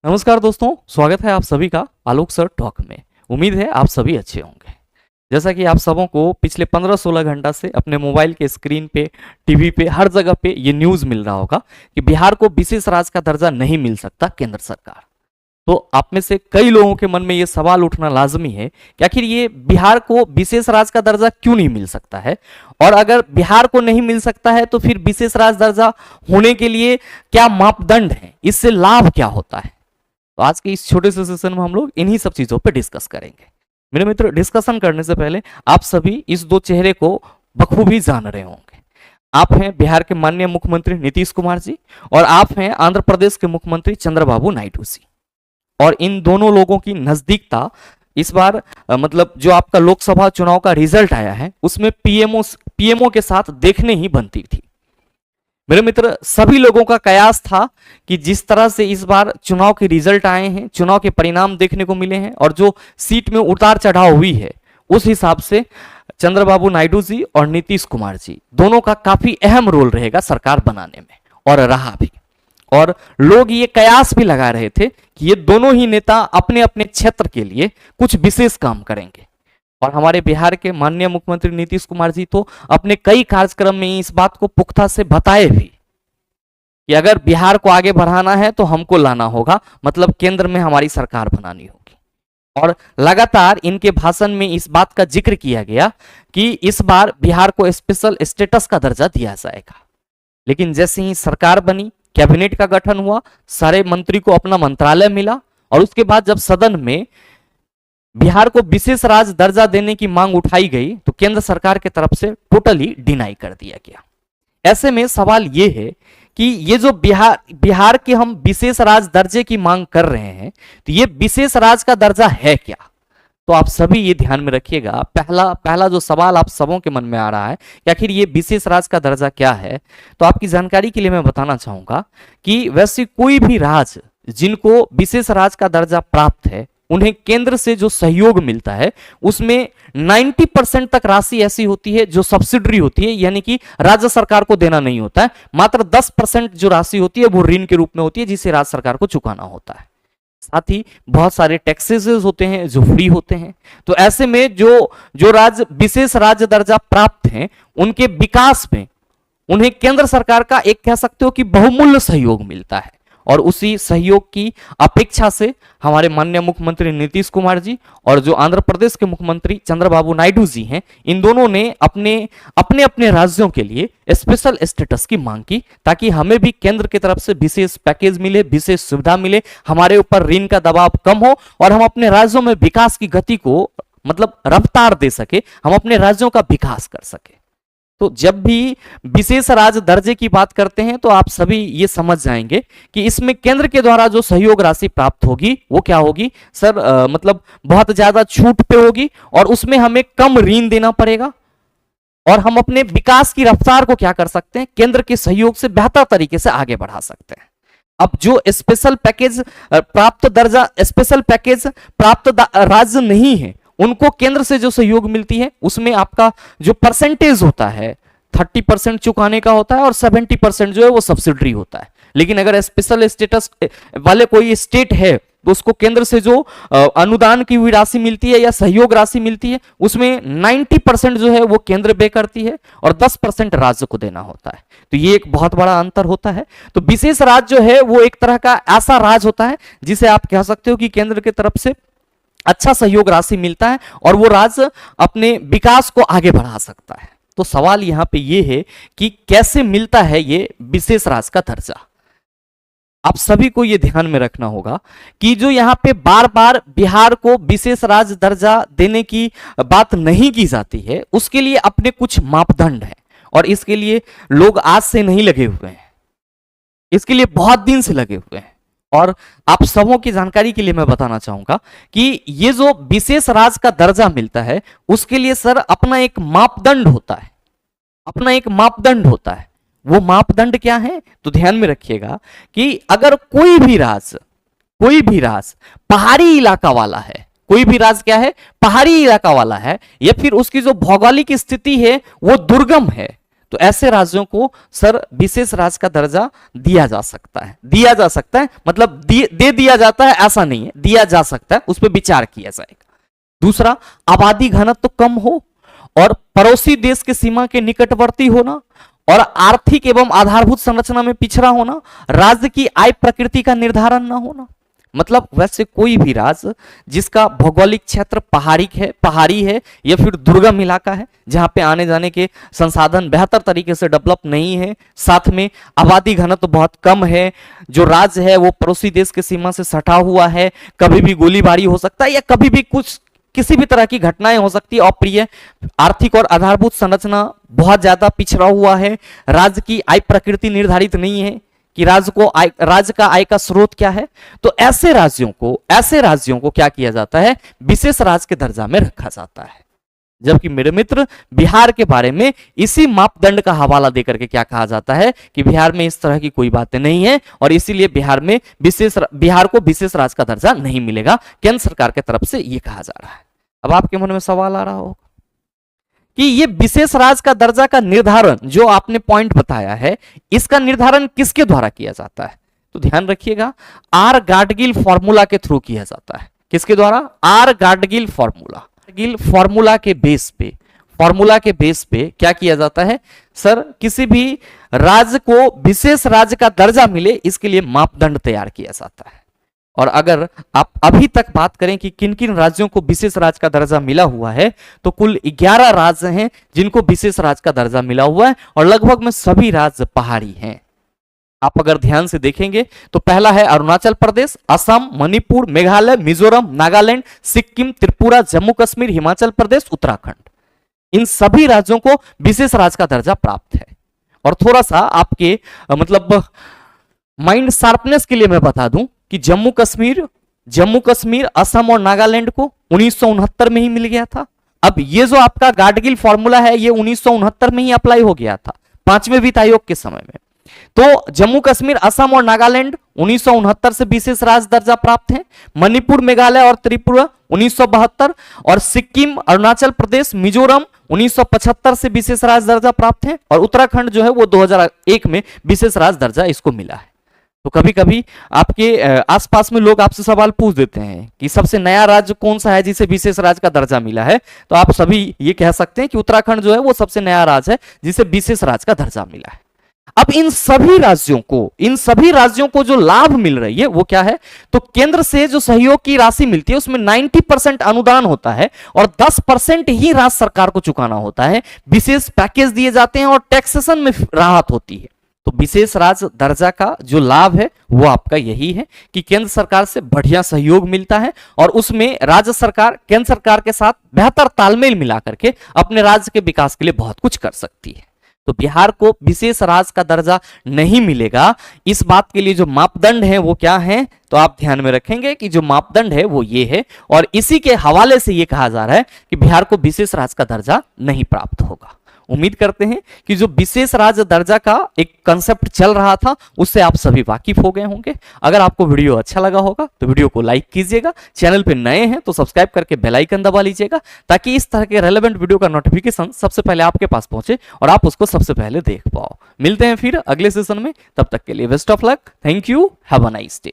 नमस्कार दोस्तों, स्वागत है आप सभी का आलोक सर टॉक में। उम्मीद है आप सभी अच्छे होंगे। जैसा कि आप सबों को पिछले 15-16 घंटा से अपने मोबाइल के स्क्रीन पे, टीवी पे, हर जगह पे ये न्यूज़ मिल रहा होगा कि बिहार को विशेष राज्य का दर्जा नहीं मिल सकता केंद्र सरकार। तो आप में से कई लोगों के मन में ये सवाल उठना लाजमी है कि आखिर ये बिहार को विशेष राज्य का दर्जा क्यों नहीं मिल सकता है, और अगर बिहार को नहीं मिल सकता है तो फिर विशेष राज्य दर्जा होने के लिए क्या मापदंड है, इससे लाभ क्या होता है। तो आज के इस छोटे से सेशन में हम लोग इन्हीं सब चीजों पे डिस्कस करेंगे। मेरे मित्र, डिस्कशन करने से पहले आप सभी इस दो चेहरे को बखूबी जान रहे होंगे। आप हैं बिहार के माननीय मुख्यमंत्री नीतीश कुमार जी, और आप हैं आंध्र प्रदेश के मुख्यमंत्री चंद्रबाबू नायडू जी। और इन दोनों लोगों की नजदीकता इस बार मतलब जो आपका लोकसभा चुनाव का रिजल्ट आया है उसमें पीएमओ के साथ देखने ही बनती थी। मेरे मित्र, सभी लोगों का कयास था कि जिस तरह से इस बार चुनाव के रिजल्ट आए हैं, चुनाव के परिणाम देखने को मिले हैं और जो सीट में उतार चढ़ाव हुई है, उस हिसाब से चंद्रबाबू नायडू जी और नीतीश कुमार जी दोनों का काफी अहम रोल रहेगा सरकार बनाने में, और रहा भी। और लोग ये कयास भी लगा रहे थे कि ये दोनों ही नेता अपने अपने क्षेत्र के लिए कुछ विशेष काम करेंगे। और हमारे बिहार के माननीय मुख्यमंत्री नीतीश कुमार जी तो अपने कई कार्यक्रम में इस बात को पुख्ता से बताए भी कि अगर बिहार को आगे बढ़ाना है तो हमको लाना होगा, मतलब केंद्र में हमारी सरकार बनानी होगी। और लगातार इनके भाषण में इस बात का जिक्र किया गया कि इस बार बिहार को स्पेशल स्टेटस का दर्जा दिया जाएगा। लेकिन जैसे ही सरकार बनी, कैबिनेट का गठन हुआ, सारे मंत्री को अपना मंत्रालय मिला, और उसके बाद जब सदन में बिहार को विशेष राज्य दर्जा देने की मांग उठाई गई तो केंद्र सरकार की तरफ से टोटली डिनाई कर दिया गया। ऐसे में सवाल यह है कि ये जो बिहार के हम विशेष राज्य दर्जे की मांग कर रहे हैं, तो ये विशेष राज्य का दर्जा है क्या? तो आप सभी ये ध्यान में रखिएगा। पहला जो सवाल आप सबों के मन में आ रहा है कि आखिर ये विशेष राज्य का दर्जा क्या है, तो आपकी जानकारी के लिए मैं बताना चाहूंगा कि वैसे कोई भी राज्य जिनको विशेष राज्य का दर्जा प्राप्त है, उन्हें केंद्र से जो सहयोग मिलता है उसमें 90% तक राशि ऐसी होती है जो सब्सिडरी होती है, यानी कि राज्य सरकार को देना नहीं होता है। मात्र 10% जो राशि होती है वो ऋण के रूप में होती है, जिसे राज्य सरकार को चुकाना होता है। साथ ही बहुत सारे टैक्सेस होते हैं जो फ्री होते हैं। तो ऐसे में जो राज्य विशेष राज्य दर्जा प्राप्त हैं, उनके विकास में उन्हें केंद्र सरकार का एक कह सकते हो कि बहुमूल्य सहयोग मिलता है। और उसी सहयोग की अपेक्षा से हमारे माननीय मुख्यमंत्री नीतीश कुमार जी और जो आंध्र प्रदेश के मुख्यमंत्री चंद्रबाबू नायडू जी हैं, इन दोनों ने अपने अपने राज्यों के लिए स्पेशल स्टेटस की मांग की, ताकि हमें भी केंद्र की तरफ से विशेष पैकेज मिले, विशेष सुविधा मिले, हमारे ऊपर ऋण का दबाव कम हो और हम अपने राज्यों में विकास की गति को मतलब रफ्तार दे सके, हम अपने राज्यों का विकास कर सके। तो जब भी विशेष राज्य दर्जे की बात करते हैं तो आप सभी ये समझ जाएंगे कि इसमें केंद्र के द्वारा जो सहयोग राशि प्राप्त होगी वो क्या होगी सर, मतलब बहुत ज्यादा छूट पे होगी, और उसमें हमें कम ऋण देना पड़ेगा, और हम अपने विकास की रफ्तार को क्या कर सकते हैं, केंद्र के सहयोग से बेहतर तरीके से आगे बढ़ा सकते हैं। अब जो स्पेशल पैकेज प्राप्त राज्य नहीं है, उनको केंद्र से जो सहयोग मिलती है उसमें आपका जो परसेंटेज होता है 30% चुकाने का होता है और 70% जो है वो सब्सिडरी होता है। लेकिन अगर स्पेशल स्टेटस वाले कोई स्टेट है तो उसको केंद्र से जो अनुदान की हुई राशि मिलती है या सहयोग राशि मिलती है, उसमें 90% जो है वो केंद्र पे करती है और 10% राज्य को देना होता है। तो ये एक बहुत बड़ा अंतर होता है। तो विशेष राज्य जो है वो एक तरह का ऐसा राज्य होता है जिसे आप कह सकते हो कि केंद्र की तरफ से अच्छा सहयोग राशि मिलता है और वो राज्य अपने विकास को आगे बढ़ा सकता है। तो सवाल यहां पे ये है कि कैसे मिलता है ये विशेष राज्य का दर्जा। आप सभी को ये ध्यान में रखना होगा कि जो यहां पे बार बार बिहार को विशेष राज्य दर्जा देने की बात नहीं की जाती है, उसके लिए अपने कुछ मापदंड है, और इसके लिए लोग आज से नहीं लगे हुए हैं, इसके लिए बहुत दिन से लगे हुए हैं। और आप सबों की जानकारी के लिए मैं बताना चाहूंगा कि ये जो विशेष राज्य का दर्जा मिलता है उसके लिए सर अपना एक मापदंड होता है, अपना एक मापदंड होता है। वो मापदंड क्या है तो ध्यान में रखिएगा कि अगर कोई भी राज्य पहाड़ी इलाका वाला है, कोई भी राज्य क्या है, पहाड़ी इलाका वाला है, या फिर उसकी जो भौगोलिक स्थिति है वो दुर्गम है, तो ऐसे राज्यों को सर विशेष राज्य का दर्जा दिया जा सकता है। दिया जा सकता है मतलब दे दिया जाता है ऐसा नहीं है, दिया जा सकता है, उस पर विचार किया जाएगा। दूसरा, आबादी घनत्व कम हो और पड़ोसी देश के सीमा के निकटवर्ती होना और आर्थिक एवं आधारभूत संरचना में पिछड़ा होना, राज्य की आय प्रकृति का निर्धारण न होना। मतलब वैसे कोई भी राज्य जिसका भौगोलिक क्षेत्र पहाड़ी है या फिर दुर्गम इलाका है, जहां पे आने जाने के संसाधन बेहतर तरीके से डेवलप नहीं है, साथ में आबादी घनत्व बहुत कम है, जो राज्य है वो पड़ोसी देश के सीमा से सटा हुआ है, कभी भी गोलीबारी हो सकता है या कभी भी किसी भी तरह की घटनाएं हो सकती है, अप्रिय आर्थिक और आधारभूत संरचना बहुत ज्यादा पिछड़ा हुआ है, राज्य की आय प्रकृति निर्धारित नहीं है कि राज्य का आय का स्रोत क्या है, तो ऐसे राज्यों को क्या किया जाता है, विशेष राज्य के दर्जा में रखा जाता है। जबकि मेरे मित्र बिहार के बारे में इसी मापदंड का हवाला देकर के क्या कहा जाता है कि बिहार में इस तरह की कोई बातें नहीं है और इसीलिए बिहार को विशेष राज्य का दर्जा नहीं मिलेगा, केंद्र सरकार की तरफ से यह कहा जा रहा है। अब आपके मन में सवाल आ रहा होगा कि ये विशेष राज्य का दर्जा का निर्धारण जो आपने पॉइंट बताया है, इसका निर्धारण किसके द्वारा किया जाता है? तो ध्यान रखिएगा, आर गाडगिल फॉर्मूला के थ्रू किया जाता है। किसके द्वारा? आर गाडगिल फॉर्मूला के बेस पे क्या किया जाता है सर, किसी भी राज्य को विशेष राज्य का दर्जा मिले इसके लिए मापदंड तैयार किया जाता है। और अगर आप अभी तक बात करें कि किन किन राज्यों को विशेष राज्य का दर्जा मिला हुआ है, तो कुल 11 राज्य हैं जिनको विशेष राज्य का दर्जा मिला हुआ है और लगभग में सभी राज्य पहाड़ी हैं। आप अगर ध्यान से देखेंगे तो पहला है अरुणाचल प्रदेश, असम, मणिपुर, मेघालय, मिजोरम, नागालैंड, सिक्किम, त्रिपुरा, जम्मू कश्मीर, हिमाचल प्रदेश, उत्तराखंड। इन सभी राज्यों को विशेष राज्य का दर्जा प्राप्त है। और थोड़ा सा आपके मतलब माइंड शार्पनेस के लिए मैं बता दूं कि जम्मू कश्मीर, असम और नागालैंड को 1969 में ही मिल गया था। अब ये जो आपका गाडगिल फॉर्मूला है ये 1969 में ही अप्लाई हो गया था, 5वें वित्त आयोग के समय में। तो जम्मू कश्मीर, असम और नागालैंड 1969 से विशेष राज्य दर्जा प्राप्त है। मणिपुर, मेघालय और त्रिपुरा 1972 और सिक्किम, अरुणाचल प्रदेश, मिजोरम 1975 से विशेष राज्य दर्जा प्राप्त है और उत्तराखंड जो है वो 2001 में विशेष राज्य दर्जा इसको मिला है। तो कभी कभी आपके आसपास में लोग आपसे सवाल पूछ देते हैं कि सबसे नया राज्य कौन सा है जिसे विशेष राज्य का दर्जा मिला है, तो आप सभी ये कह सकते हैं कि उत्तराखंड जो है वो सबसे नया राज्य है जिसे विशेष राज्य का दर्जा मिला है। अब इन सभी राज्यों को जो लाभ मिल रही है वो क्या है, तो केंद्र से जो सहयोग की राशि मिलती है उसमें 90% अनुदान होता है और 10% ही राज्य सरकार को चुकाना होता है। विशेष पैकेज दिए जाते हैं और टैक्सेशन में राहत होती है। तो विशेष राज्य दर्जा का जो लाभ है वो आपका यही है कि केंद्र सरकार से बढ़िया सहयोग मिलता है और उसमें राज्य सरकार केंद्र सरकार के साथ बेहतर तालमेल मिला करके अपने राज्य के विकास के लिए बहुत कुछ कर सकती है। तो बिहार को विशेष राज्य का दर्जा नहीं मिलेगा, इस बात के लिए जो मापदंड है वो क्या है, तो आप ध्यान में रखेंगे कि जो मापदंड है वो ये है और इसी के हवाले से ये कहा जा रहा है कि बिहार को विशेष राज्य का दर्जा नहीं प्राप्त होगा। उम्मीद करते हैं कि जो विशेष राज्य दर्जा का एक कंसेप्ट चल रहा था उससे आप सभी वाकिफ हो गए होंगे। अगर आपको वीडियो अच्छा लगा होगा तो वीडियो को लाइक कीजिएगा, चैनल पे नए हैं तो सब्सक्राइब करके बेल आइकन दबा लीजिएगा ताकि इस तरह के रेलेवेंट वीडियो का नोटिफिकेशन सबसे पहले आपके पास पहुंचे और आप उसको सबसे पहले देख पाओ। मिलते हैं फिर अगले सेशन में, तब तक के लिए best of luck, thank you, have a nice day.